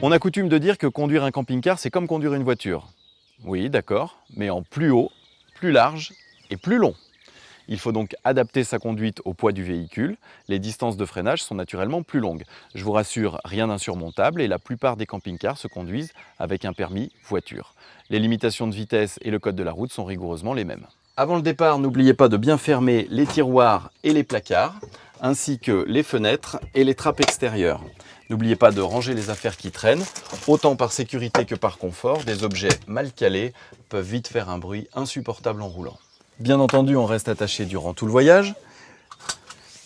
On a coutume de dire que conduire un camping-car, c'est comme conduire une voiture. Oui, d'accord, mais en plus haut, plus large et plus long. Il faut donc adapter sa conduite au poids du véhicule. Les distances de freinage sont naturellement plus longues. Je vous rassure, rien d'insurmontable et la plupart des camping-cars se conduisent avec un permis voiture. Les limitations de vitesse et le code de la route sont rigoureusement les mêmes. Avant le départ, n'oubliez pas de bien fermer les tiroirs et les placards, ainsi que les fenêtres et les trappes extérieures. N'oubliez pas de ranger les affaires qui traînent. Autant par sécurité que par confort, des objets mal calés peuvent vite faire un bruit insupportable en roulant. Bien entendu, on reste attaché durant tout le voyage.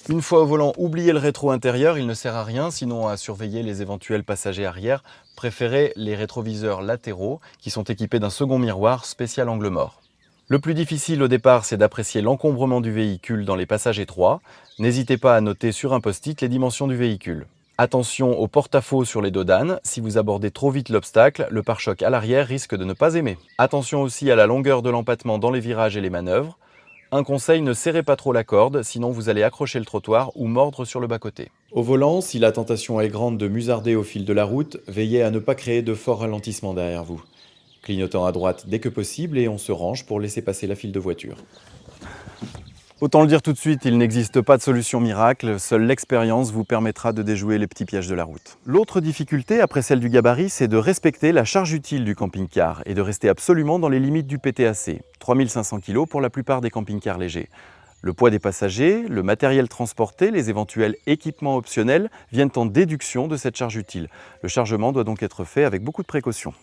Une fois au volant, oubliez le rétro intérieur, il ne sert à rien, sinon à surveiller les éventuels passagers arrière. Préférez les rétroviseurs latéraux qui sont équipés d'un second miroir spécial angle mort. Le plus difficile au départ, c'est d'apprécier l'encombrement du véhicule dans les passages étroits. N'hésitez pas à noter sur un post-it les dimensions du véhicule. Attention au porte-à-faux sur les dos d'âne, si vous abordez trop vite l'obstacle, le pare-choc à l'arrière risque de ne pas aimer. Attention aussi à la longueur de l'empattement dans les virages et les manœuvres. Un conseil, ne serrez pas trop la corde, sinon vous allez accrocher le trottoir ou mordre sur le bas-côté. Au volant, si la tentation est grande de musarder au fil de la route, veillez à ne pas créer de forts ralentissements derrière vous. Clignotant à droite dès que possible et on se range pour laisser passer la file de voiture. Autant le dire tout de suite, il n'existe pas de solution miracle, seule l'expérience vous permettra de déjouer les petits pièges de la route. L'autre difficulté, après celle du gabarit, c'est de respecter la charge utile du camping-car et de rester absolument dans les limites du PTAC, 3500 kg pour la plupart des camping-cars légers. Le poids des passagers, le matériel transporté, les éventuels équipements optionnels viennent en déduction de cette charge utile. Le chargement doit donc être fait avec beaucoup de précaution.